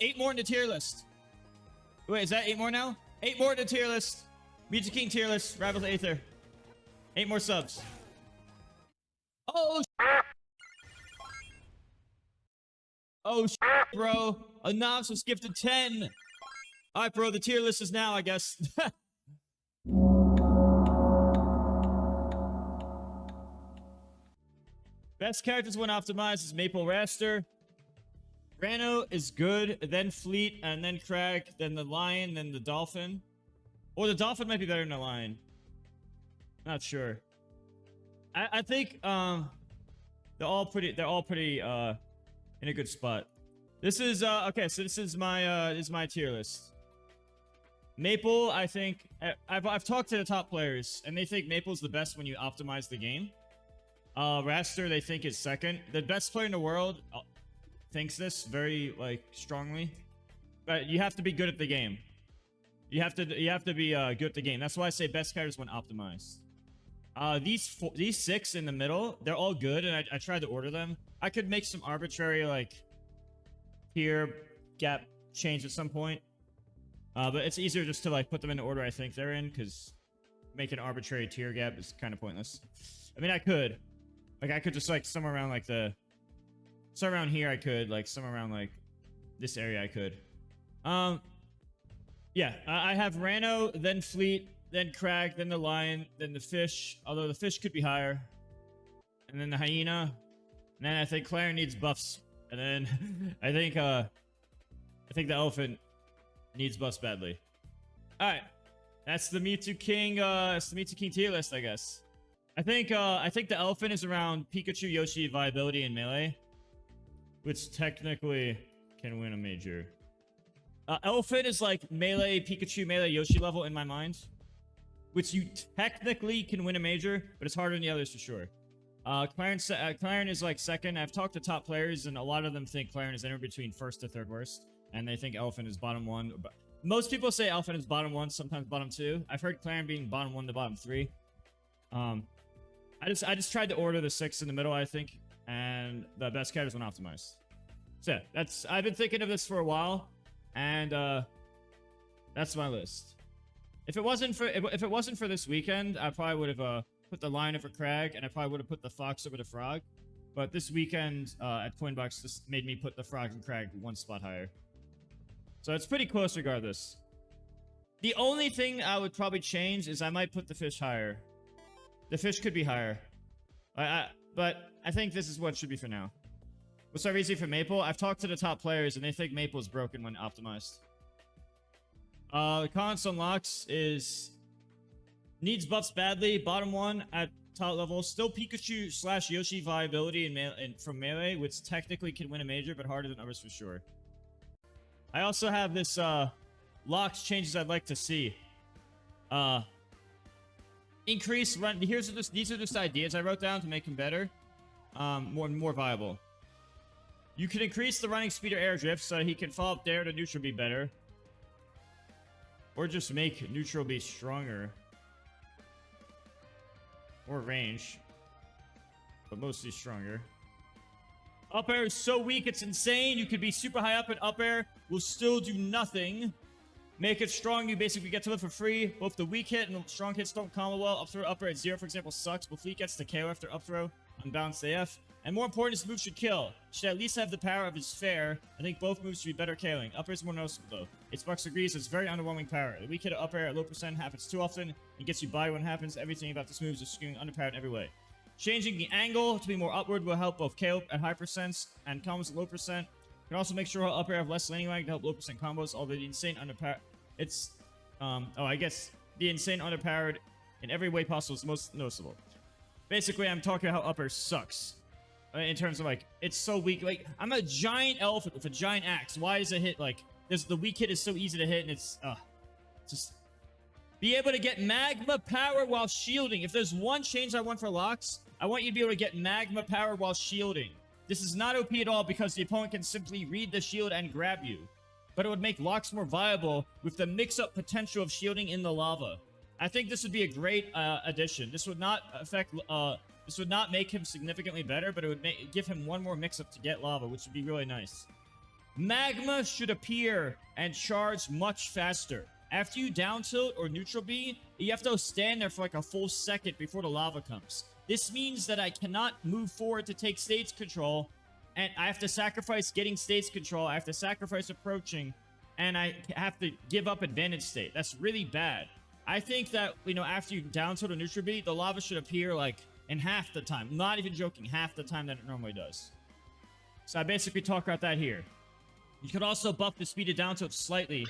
8 more in the tier list. Wait, is that 8 more now? 8 more in the tier list. MVG King tier list. Rivals Aether. 8 more subs. Oh, oh, bro. A novice was gifted 10. Alright, bro. The tier list is now, I guess. Best characters when optimized is Maple Raster. Rano is good, then Fleet, and then Crag, then the Lion, then the Dolphin. Or the Dolphin might be better than the Lion. Not sure. I think they're all pretty in a good spot. This is okay, so this is my tier list. Maple, I think I've talked to the top players and they think Maple's the best when you optimize the game. Raster they think is second. The best player in the world thinks this very like strongly. But you have to be good at the game. You have to be good at the game. That's why I say best characters when optimized. These 6 in the middle, they're all good, and I tried to order them. I could make some arbitrary like tier gap change at some point, but it's easier just to like put them in the order I think they're in, because making an arbitrary tier gap is kind of pointless. I mean, I could just like somewhere around like somewhere around here I could, like somewhere around like this area I could. Yeah, I have Rano, then Fleet, then Crag, then the Lion, then the Fish, although the Fish could be higher, and then the Hyena, and then I think Claire needs buffs, and then I think the Elephant needs buffs badly. All right, that's the Mewtwo King. It's the Mewtwo King tier list, I guess. I think the Elephant is around Pikachu, Yoshi, viability, and melee, which technically can win a major. Elephant is like melee, Pikachu, melee, Yoshi level in my mind, which you technically can win a major, but it's harder than the others for sure. Claren is like second. I've talked to top players, and a lot of them think Claren is anywhere between first to third worst, and they think Elephant is bottom 1. Most people say Elephant is bottom 1, sometimes bottom 2. I've heard Claren being bottom 1 to bottom 3. I just tried to order the 6 in the middle, I think, and the best characters when optimized. So yeah, I've been thinking of this for a while. And that's my list. If it wasn't for this weekend, I probably would have put the Lion over Crag, and I probably would have put the Fox over the Frog. But this weekend at Coinbox just made me put the Frog and Crag 1 spot higher. So it's pretty close regardless. The only thing I would probably change is I might put the Fish higher. The Fish could be higher. But I think this is what it should be for now. What's our reason for Maple? I've talked to the top players, and they think Maple is broken when optimized. The cons unlocks is needs buffs badly. Bottom 1 at top level. Still Pikachu / Yoshi viability and from melee, which technically can win a major, but harder than others for sure. I also have this locks changes I'd like to see. Increase run. These are just ideas I wrote down to make him better, more viable. You can increase the running speed or air drift so he can fall up there to neutral be better. Or just make neutral be stronger. Or range. But mostly stronger. Up air is so weak, it's insane. You could be super high up and up air will still do nothing. Make it strong, you basically get to live for free. Both the weak hit and the strong hits don't combo well. Up throw, up air at 0, for example, sucks. But Fleet gets the KO after up throw. Unbalanced AF. And more important, his move should kill. Should at least have the power of his fair. I think both moves should be better KOing. Up air is more noticeable though. It's Bucks agrees, it's very underwhelming power. The weak hit of up air at low percent happens too often. It gets you by when it happens. Everything about this move is skewing underpowered in every way. Changing the angle to be more upward will help both KO at high percents and combos at low percent. Can also make sure up air have less landing lag to help low percent combos, although the insane underpowered. It's I guess the insane underpowered in every way possible is most noticeable. Basically, I'm talking about how up air sucks. In terms of like, it's so weak. Like, I'm a giant elephant with a giant axe. Why is it hit like this? The weak hit is so easy to hit, and it's just be able to get magma power while shielding. If there's one change I want for locks, I want you to be able to get magma power while shielding. This is not OP at all because the opponent can simply read the shield and grab you. But it would make locks more viable with the mix-up potential of shielding in the lava. I think this would be a great addition. This would not affect. This would not make him significantly better, but it would give him one more mix-up to get lava, which would be really nice. Magma should appear and charge much faster. After you down tilt or neutral B, you have to stand there for like a full second before the lava comes. This means that I cannot move forward to take stage control, and I have to sacrifice getting stage control, I have to sacrifice approaching, and I have to give up advantage state. That's really bad. I think that, you know, after you down tilt or neutral B, the lava should appear like in half the time. Not even joking, half the time that it normally does. So I basically talk about that here. You could also buff the speed of down tilt slightly.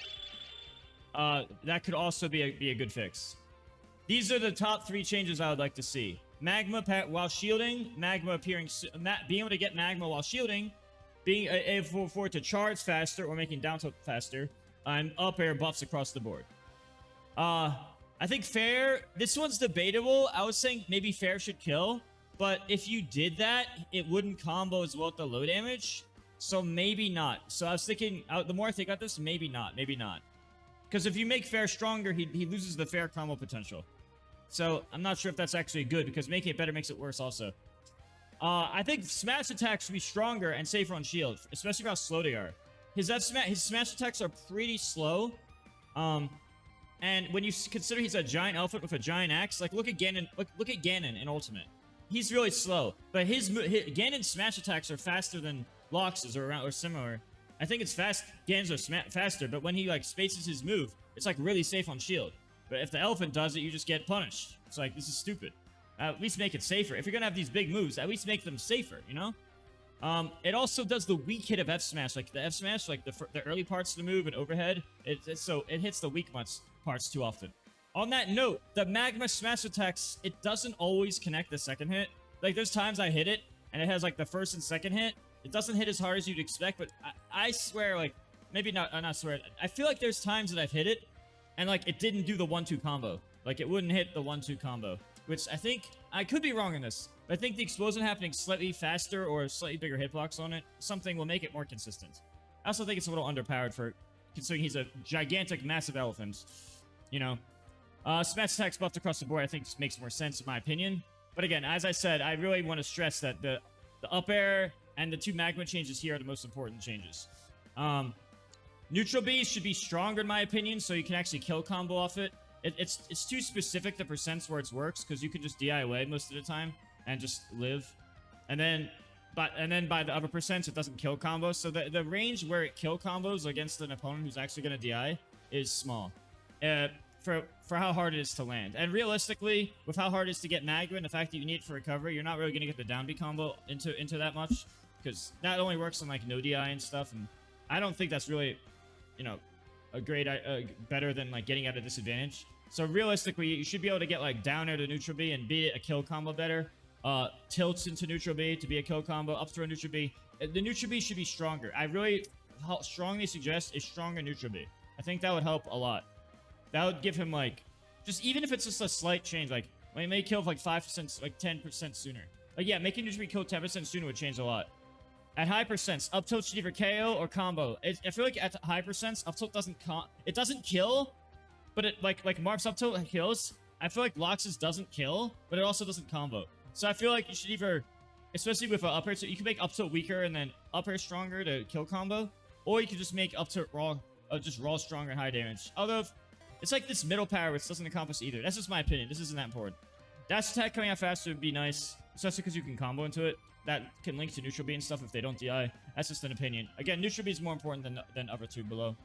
That could also be a good fix. These are the top 3 changes I would like to see. Magma while shielding, Magma appearing, being able to get Magma while shielding, being able for it to charge faster or making down tilt faster, and up air buffs across the board. I think Fair, this one's debatable. I was saying maybe Fair should kill, but if you did that, it wouldn't combo as well with the low damage. So maybe not. So I was thinking, the more I think about this, maybe not. Because if you make Fair stronger, he loses the Fair combo potential. So I'm not sure if that's actually good, because making it better makes it worse also. I think smash attacks should be stronger and safer on shield, especially for how slow they are. His smash attacks are pretty slow. And when you consider he's a giant elephant with a giant axe, like look at Ganon, look at Ganon in Ultimate. He's really slow, but Ganon's smash attacks are faster than Lox's or similar. I think it's fast. Ganon's are faster, but when he like spaces his move, it's like really safe on shield. But if the elephant does it, you just get punished. It's like, this is stupid. At least make it safer. If you're gonna have these big moves, at least make them safer, you know? It also does the weak hit of F smash, like the F smash, like the early parts of the move and overhead. So it hits the weak parts too often. On that note, the Magma smash attacks, it doesn't always connect the second hit. Like there's times I hit it and it has like the first and second hit. It doesn't hit as hard as you'd expect, but I swear, like maybe not. I swear. I feel like there's times that I've hit it and like it didn't do the 1-2 combo. Like it wouldn't hit the 1-2 combo, which I think I could be wrong in this. But I think the explosion happening slightly faster or slightly bigger hitbox on it, something will make it more consistent. I also think it's a little underpowered for considering he's a gigantic, massive elephant. You know, smash attacks buffed across the board, I think makes more sense in my opinion. But again, as I said, I really want to stress that the up air and the 2 Magma changes here are the most important changes. Neutral B should be stronger in my opinion, so you can actually kill combo off it. It's too specific, the percents where it works, because you can just DI away most of the time and just live. And then by the other percents, it doesn't kill combos. So the range where it kill combos against an opponent who's actually going to DI is small. For how hard it is to land. And realistically, with how hard it is to get Magma and the fact that you need it for recovery, you're not really going to get the down B combo into that much. Because that only works on like no DI and stuff. And I don't think that's really, you know, a great better than like getting at a disadvantage. So realistically, you should be able to get like down air to neutral B and be a kill combo better. Tilts into neutral B to be a kill combo, up throw neutral B. The neutral B should be stronger. I really strongly suggest a stronger neutral B. I think that would help a lot. That would give him like, just even if it's just a slight change, like when he may kill like 5%, like 10% sooner. Like yeah, making neutral B kill 10% sooner would change a lot. At high percents, up tilt should either KO or combo. I feel like at high percents, up tilt doesn't kill, but it like Marth's up tilt kills. I feel like Lox's doesn't kill, but it also doesn't combo. So I feel like you should either, especially with an up air, so you can make up tilt weaker and then up air stronger to kill combo, or you can just make up tilt raw, just raw stronger and high damage. Although it's like this middle power which doesn't accomplish either. That's just my opinion. This isn't that important. Dash attack coming out faster would be nice, especially because you can combo into it. That can link to neutral B and stuff if they don't DI. That's just an opinion. Again, neutral B is more important than other 2 below.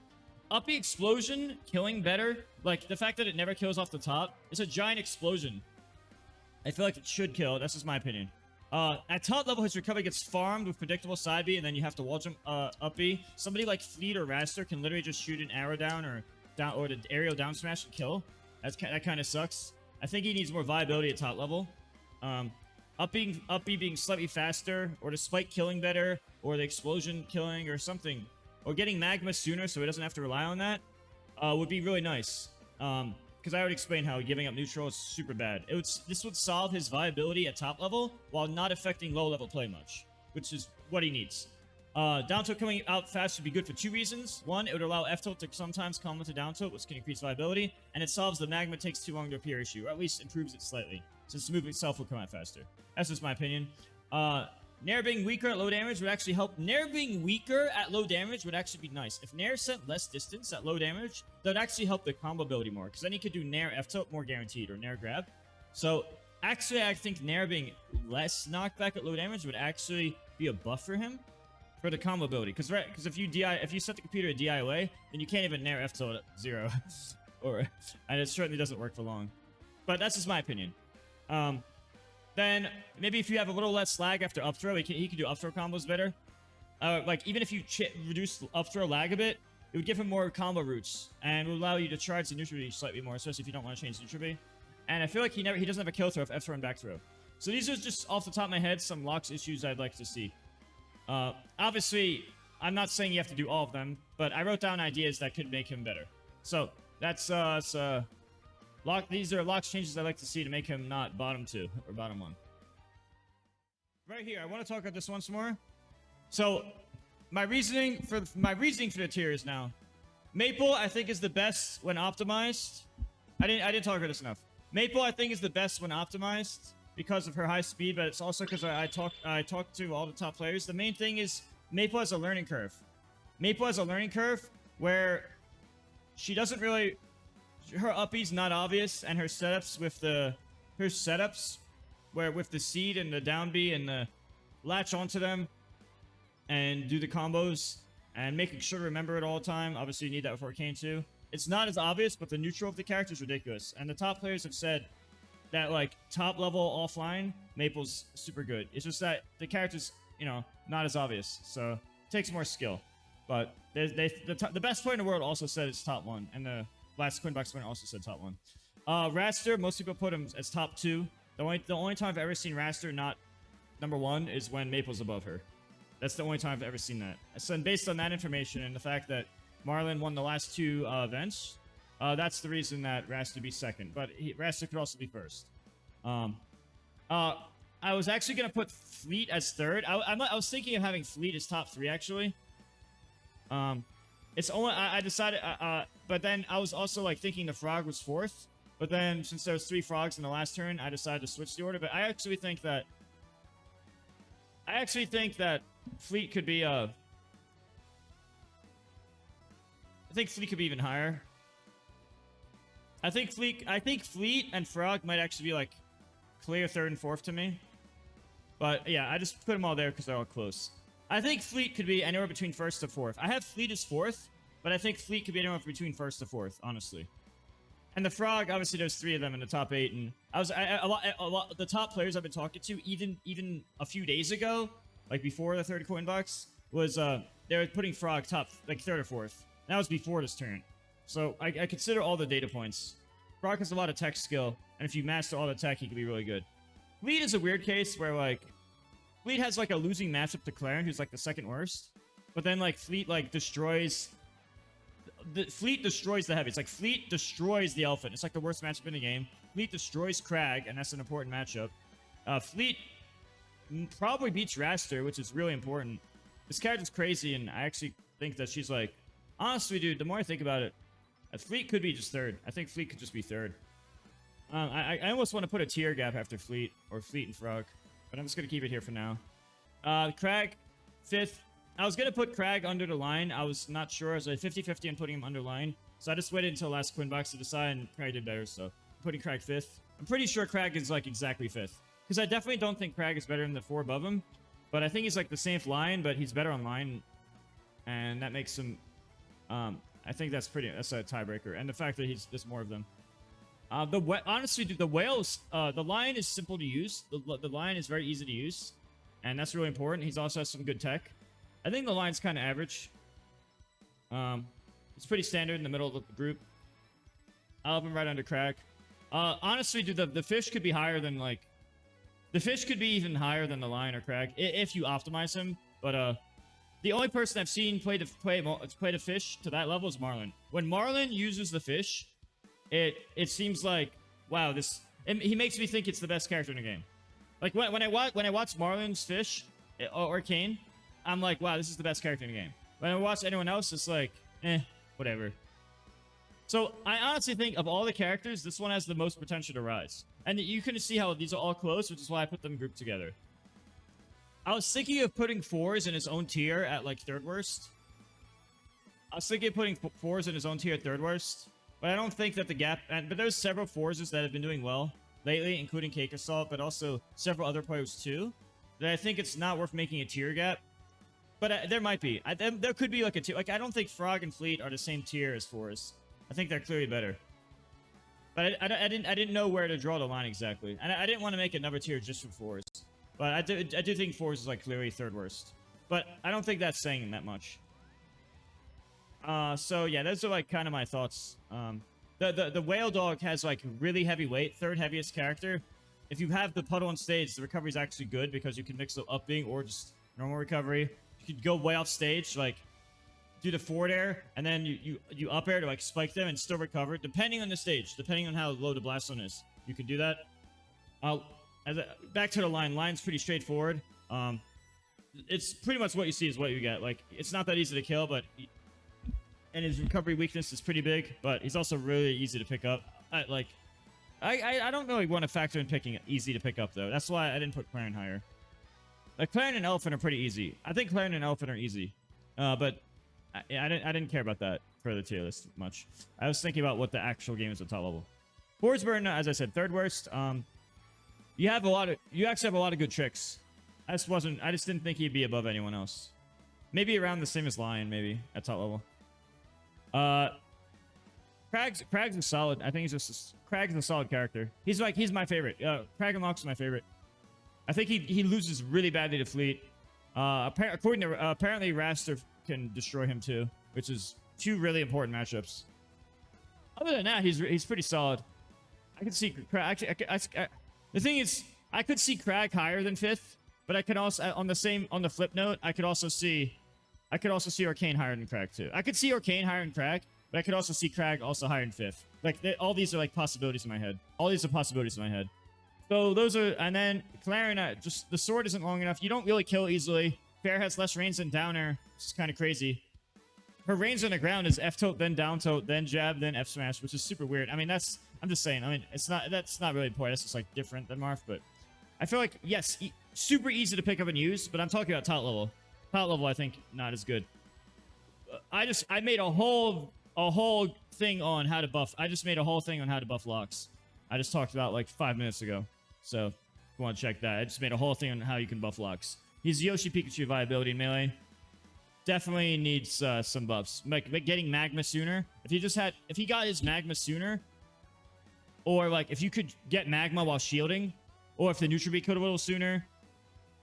Up B explosion, killing better. Like, the fact that it never kills off the top. It's a giant explosion. I feel like it should kill. That's just my opinion. At top level, his recovery gets farmed with predictable side B, and then you have to wall jump up B. Somebody like Fleet or Raster can literally just shoot an arrow down or the aerial down smash and kill. That kind of sucks. I think he needs more viability at top level. Up B being slightly faster, or the spike killing better, or the explosion killing, or something, or getting Magma sooner so he doesn't have to rely on that, would be really nice. Because I already explained how giving up neutral is super bad. This would solve his viability at top level while not affecting low level play much, which is what he needs. Down tilt coming out fast would be good for 2 reasons. One, it would allow F tilt to sometimes combo to down tilt, which can increase viability, and it solves the Magma takes too long to appear issue, or at least improves it slightly, since the move itself will come out faster. That's just my opinion. Nair being weaker at low damage would actually help. Nair being weaker at low damage would actually be nice. If Nair sent less distance at low damage, that would actually help the combo ability more. Because then he could do Nair F-tilt more guaranteed, or Nair grab. So, actually, I think Nair being less knockback at low damage would actually be a buff for him for the combo ability. Because if you set the computer to DI away, then you can't even Nair F-tilt at 0. And it certainly doesn't work for long. But that's just my opinion. Then maybe if you have a little less lag after up throw, he can do up throw combos better. Like even if you reduce up throw lag a bit, it would give him more combo routes and would allow you to charge the neutral B slightly more, especially if you don't want to change neutral B. And I feel like he doesn't have a kill throw of F throw and back throw. So these are just off the top of my head some Locks issues I'd like to see. Obviously, I'm not saying you have to do all of them, but I wrote down ideas that could make him better. So that's these are Locks changes I'd like to see to make him not bottom 2 or bottom 1. Right here, I want to talk about this once more. So, my reasoning for the tiers now. Maple, I think, is the best when optimized. I didn't talk about this enough. Maple, I think, is the best when optimized because of her high speed, but it's also because I talked to all the top players. The main thing is Maple has a learning curve. Maple has a learning curve where she doesn't really. Her up B's not obvious, and her setups with the with the seed and the down B and the latch onto them and do the combos and making sure to remember it all the time. Obviously, you need that before Kane too. It's not as obvious, but the neutral of the character is ridiculous. And the top players have said that like top level offline, Maple's super good. It's just that the character's not as obvious, so it takes more skill. But the best player in the world also said it's top 1, and the last Coinbox winner also said top 1. Raster, most people put him as top 2. The only time I've ever seen Raster not number 1 is when Maple's above her. That's the only time I've ever seen that. So based on that information and the fact that Marlon won the last 2 events, that's the reason that Raster be second. But Raster could also be first. I was actually going to put Fleet as third. I was thinking of having Fleet as top 3, actually. It's only I decided, but then I was also like thinking the Frog was 4th. But then since there was 3 frogs in the last turn, I decided to switch the order. But I actually think that Fleet could be I think Fleet could be even higher. I think Fleet and Frog might actually be like clear 3rd and 4th to me. But yeah, I just put them all there because they're all close. I think Fleet could be anywhere between 1st to 4th. I have Fleet as 4th, but I think Fleet could be anywhere between 1st to 4th, honestly. And the Frog, obviously, there's 3 of them in the top 8, and a lot the top players I've been talking to, even a few days ago, like before the 3rd coin box, was they were putting Frog top like 3rd or 4th. That was before this turn, so I consider all the data points. Frog has a lot of tech skill, and if you master all the tech, he can be really good. Fleet is a weird case where like Fleet has like a losing matchup to Claren, who's like the 2nd worst, but then like Fleet like destroys. Fleet destroys the heavy. It's like Fleet destroys the elephant. It's like the worst matchup in the game. Fleet destroys Crag, and that's an important matchup. Fleet probably beats Raster, which is really important. This character's crazy, and I actually think that she's like... Honestly, dude, the more I think about it, Fleet could be just 3rd. I think Fleet could just be 3rd. I almost want to put a tier gap after Fleet, or Fleet and Frog, but I'm just going to keep it here for now. Crag, 5th. I was going to put Crag under the line. I was not sure. I was like 50-50 on putting him under line. So I just waited until last coin box to decide, and Crag did better, so I'm putting Crag 5th. I'm pretty sure Crag is like exactly 5th. Because I definitely don't think Crag is better than the 4 above him. But I think he's like the same line, but he's better on line. And that makes him... I think that's a tiebreaker. And the fact that there's more of them. Honestly, dude, the whales... the line is simple to use. The line is very easy to use. And that's really important. He's also has some good tech. I think the line's kind of average. It's pretty standard in the middle of the group. I'll have him right under Crag. Honestly, dude, the fish could be higher than, like... The fish could be even higher than the lion or Crag, if you optimize him. But, the only person I've seen play the fish to that level is Marlon. When Marlon uses the fish, it seems like, wow, he makes me think it's the best character in the game. Like, when I watch Marlon's fish, or Kane... I'm like, wow, this is the best character in the game. When I watch anyone else, it's like, whatever. So, I honestly think of all the characters, this one has the most potential to rise. And you can see how these are all close, which is why I put them grouped together. I was thinking of putting 4s in his own tier at like 3rd worst. I was thinking of putting 4s in his own tier at 3rd worst. But I don't think that the gap... But there's several 4s that have been doing well lately, including Cake Assault, but also several other players too. That I think it's not worth making a tier gap. But there might be. There could be like a tier. Like, I don't think Frog and Fleet are the same tier as 4s. I think they're clearly better. But I didn't know where to draw the line exactly. And I didn't want to make another tier just for 4s. But I do think 4s is like clearly 3rd worst. But I don't think that's saying that much. So yeah, those are like kind of my thoughts. The Whale Dog has like really heavy weight, 3rd heaviest character. If you have the puddle on stage, the recovery is actually good because you can mix the upping or just normal recovery. You could go way off stage, like do the forward air, and then you up air to like spike them and still recover, depending on the stage, depending on how low the blast zone is. You can do that. Back to the line. Line's pretty straightforward. It's pretty much what you see is what you get. Like, it's not that easy to kill, but and his recovery weakness is pretty big, but he's also really easy to pick up. I don't really want to factor in picking easy to pick up though. That's why I didn't put Clarion higher. Like, Clarion and Elephant are pretty easy. I think Clarion and Elephant are easy, but I didn't care about that for the tier list much. I was thinking about what the actual game is at top level. Forsburn, as I said, 3rd worst. You actually have a lot of good tricks. I just didn't think he'd be above anyone else. Maybe around the same as Lion, maybe at top level. Crag's a solid. I think Crag's a solid character. He's my favorite. Crag and Lock's my favorite. I think he loses really badly to Fleet. According to apparently Raster can destroy him too, which is 2 really important matchups. Other than that, he's pretty solid. I can see Crag. The thing is, I could see Crag higher than 5th, but I could also on the flip note, I could also see Arcane higher than Crag too. I could see Arcane higher than Crag, but I could also see Crag also higher than 5th. Like, all these are like possibilities in my head. All these are possibilities in my head. So those are, and then Clarion, just the sword isn't long enough. You don't really kill easily. Fair has less range than down air, which is kind of crazy. Her range on the ground is F tilt, then down tilt, then jab, then F smash, which is super weird. I mean, I'm just saying. I mean, that's not really important. That's just like different than Marth, but I feel like, yes, super easy to pick up and use, but I'm talking about top level. Top level, I think, not as good. I made a whole thing on how to buff. I just made a whole thing on how to buff Locks. I just talked about like 5 minutes ago. So if you want to check that, I just made a whole thing on how you can buff Locks. He's Yoshi Pikachu viability in melee. Definitely needs some buffs. Like getting Magma sooner. If he got his Magma sooner, or like if you could get Magma while shielding, or if the neutral beat killed a little sooner,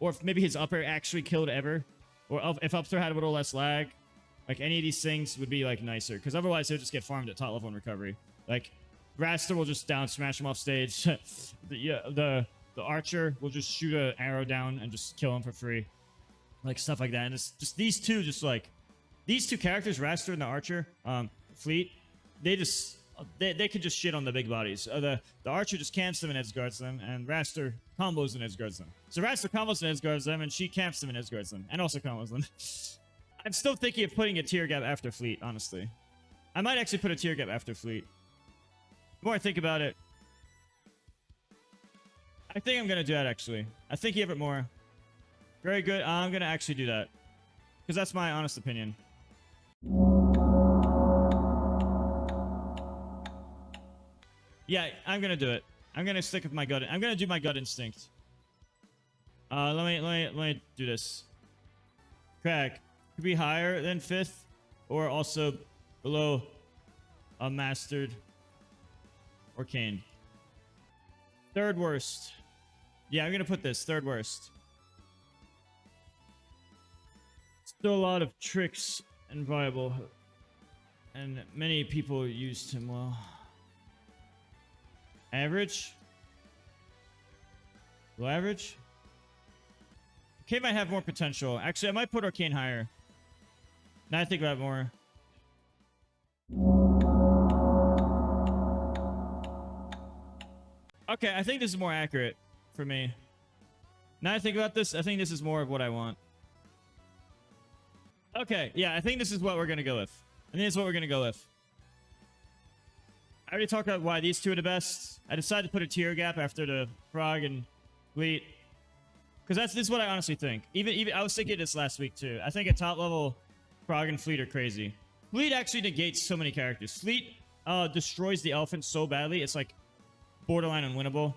or if maybe his up air actually killed ever, or if up throw had a little less lag, like any of these things would be like nicer. Because otherwise he'll just get farmed at top level in recovery. Like Raster will just down smash him off stage. the Archer will just shoot an arrow down and just kill him for free. Like stuff like that. And it's just these two characters, Raster and the Archer, Fleet, they could just shit on the big bodies. The Archer just camps them and edge guards them, and Raster combos and edge guards them. So Raster combos and edge guards them, and she camps them and edge guards them, and also combos them. I'm still thinking of putting a tier gap after Fleet, honestly. I might actually put a tier gap after Fleet. The more I think about it, I think I'm gonna do that actually. I think you have it more. Very good. I'm gonna actually do that because that's my honest opinion. Yeah, I'm gonna do it. I'm gonna stick with my gut. I'm gonna do my gut instinct. Let me do this. Crag could be higher than 5th, or also below a mastered or caned. 3rd worst. Yeah, I'm gonna put this 3rd worst. Still a lot of tricks and viable, and many people used him well. Average? Low average? Arcane might have more potential. Actually, I might put Arcane higher. Now I think about it more. Okay, I think this is more accurate for me. Now I think about this, I think this is more of what I want. Okay, yeah, I think this is what we're going to go with. I think this is what we're going to go with. I already talked about why these two are the best. I decided to put a tier gap after the Frog and Fleet. Because this is what I honestly think. Even I was thinking this last week too. I think at top level, Frog and Fleet are crazy. Fleet actually negates so many characters. Fleet destroys the elephant so badly, it's like borderline unwinnable.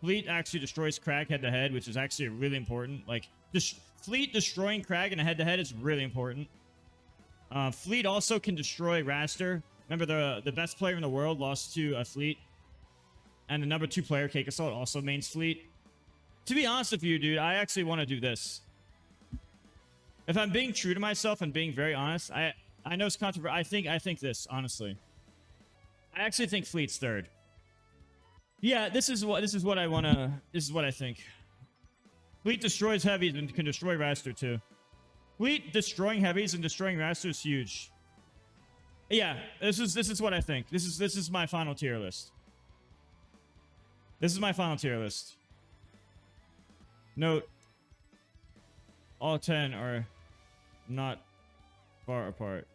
Fleet actually destroys Crag head-to-head, which is actually really important. Like, Fleet destroying Crag in a head-to-head is really important. Fleet also can destroy Raster. Remember, the best player in the world lost to a Fleet. And the number 2 player, Cake Assault, also mains Fleet. To be honest with you, dude, I actually want to do this. If I'm being true to myself and being very honest, I know it's controversial. I think this, honestly. I actually think Fleet's third. Yeah, this is what I want to... This is what I think. Fleet destroys heavies and can destroy Raster, too. Fleet destroying heavies and destroying Raster is huge. Yeah, this is what I think. This is my final tier list. This is my final tier list. Note, all 10 are not far apart.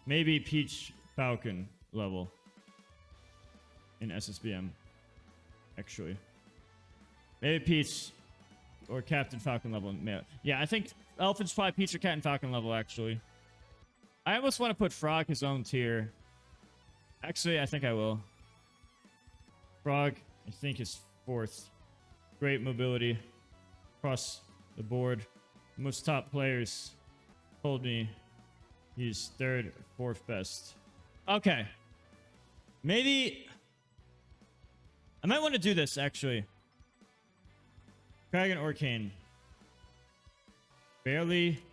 Maybe Peach Falcon level in SSBM, actually. Maybe Peach or Captain Falcon level. Yeah, I think Elephant's probably Peach or Captain Falcon level, actually. I almost want to put Frog his own tier. Actually, I think I will. Frog, I think, is 4th. Great mobility across the board. Most top players told me he's 3rd, 4th best. Okay. Maybe... I might want to do this, actually. Dragon Orcane. Barely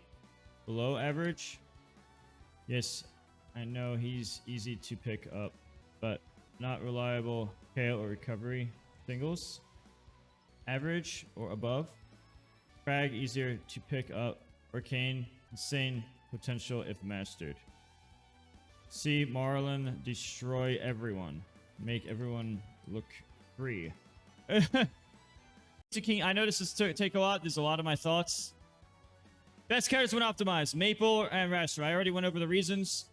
below average. Yes, I know he's easy to pick up, but not reliable KO or recovery singles. Average or above. Frag easier to pick up. Arcane, insane potential if mastered. See Marlin destroy everyone. Make everyone look free. King, I know this is take a lot. There's a lot of my thoughts. Best characters when optimized. Maple and Raster. I already went over the reasons.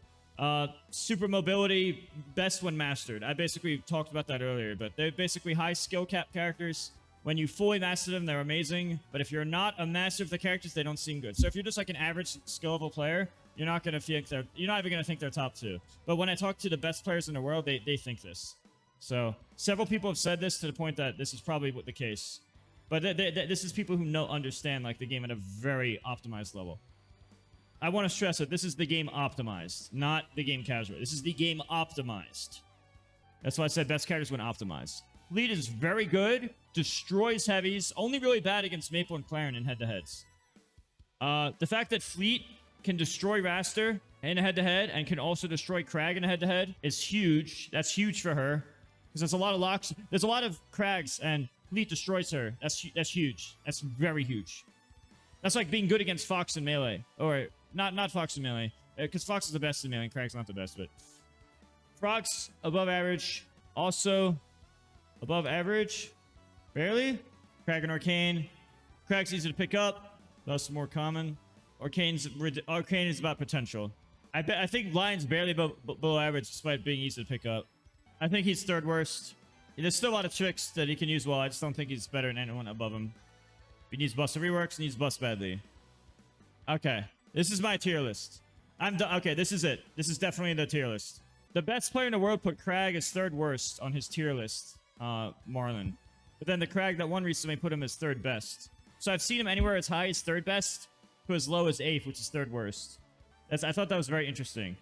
Super mobility, best when mastered. I basically talked about that earlier, but they're basically high skill cap characters. When you fully master them, they're amazing. But if you're not a master of the characters, they don't seem good. So if you're just like an average skill level player, you're not even gonna think they're top 2. But when I talk to the best players in the world, they think this. So several people have said this to the point that this is probably the case. But this is people who understand like the game at a very optimized level. I want to stress that this is the game optimized, not the game casual. This is the game optimized. That's why I said best characters when optimized. Fleet is very good, destroys heavies, only really bad against Maple and Claren in head-to-heads. The fact that Fleet can destroy Raster in a head-to-head and can also destroy Crag in a head-to-head is huge. That's huge for her. Because there's a lot of locks. There's a lot of Crags, and Fleet destroys her. That's huge. That's very huge. That's like being good against Fox in melee. Or, not Fox in melee. Because Fox is the best in melee and Crag's not the best, but... Frog's above average. Also, above average. Barely. Crag and Arcane. Crag's easy to pick up. Thus more common. Arcane is about potential. I think Lion's barely below average despite being easy to pick up. I think he's 3rd worst. There's still a lot of tricks that he can use well. I just don't think he's better than anyone above him. He needs bust reworks, needs bust badly. Okay. This is my tier list. I'm done. Okay, this is it. This is definitely the tier list. The best player in the world put Crag as 3rd worst on his tier list. Marlin. But then the Crag that won recently put him as 3rd best. So I've seen him anywhere as high as 3rd best to as low as 8th, which is 3rd worst. I thought that was very interesting.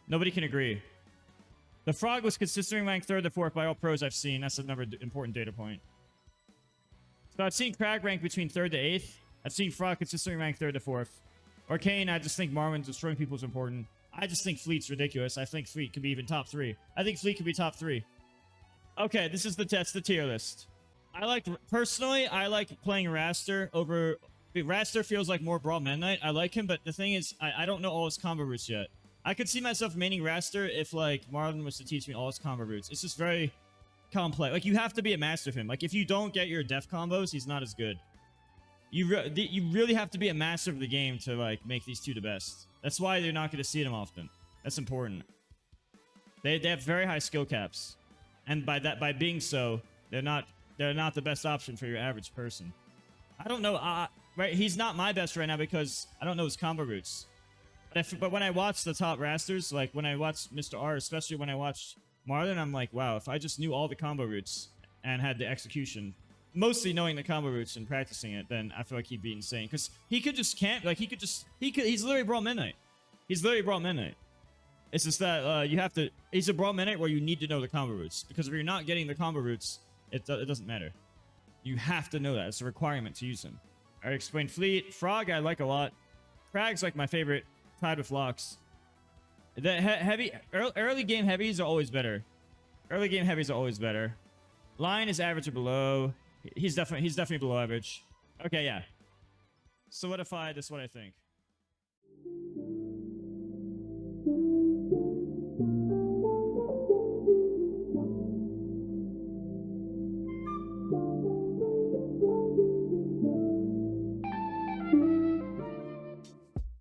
Nobody can agree. The Frog was consistently ranked 3rd to 4th by all pros I've seen. That's another important data point. So I've seen Crag ranked between 3rd to 8th. I've seen Frog consistently ranked 3rd to 4th. Arcane, I just think Marlin destroying people is important. I just think Fleet's ridiculous. I think Fleet could be even top 3. I think Fleet could be top 3. Okay, this is the tier list. Personally, I like playing Raster over... Raster feels like more Brawl Meta Knight. I like him, but the thing is, I don't know all his combo routes yet. I could see myself maining Raster if, like, Marlin was to teach me all his combo routes. It's just very complex. Like, you have to be a master of him. Like, if you don't get your def combos, he's not as good. You really have to be a master of the game to, like, make these two the best. That's why they're not going to see them often. That's important. They have very high skill caps. And by being so, they're not the best option for your average person. I don't know. Right, he's not my best right now because I don't know his combo routes. But when I watch the top rasters, like when I watch Mr. R, especially when I watch Marlon, I'm like, wow, if I just knew all the combo routes and had the execution, mostly knowing the combo routes and practicing it, then I feel like he'd be insane. Because he could just camp, like he's literally Brawl Midnight. He's literally Brawl Midnight. It's just that you have to, he's a Brawl Midnight where you need to know the combo routes. Because if you're not getting the combo routes, it doesn't matter. You have to know that. It's a requirement to use him. I explained Fleet. Frog I like a lot. Crag's like my favorite, tied with Locks. The early game heavies are always better. Early game heavies are always better. Lion is average or below. He's definitely below average. Okay, yeah. Solidify, this is what I think.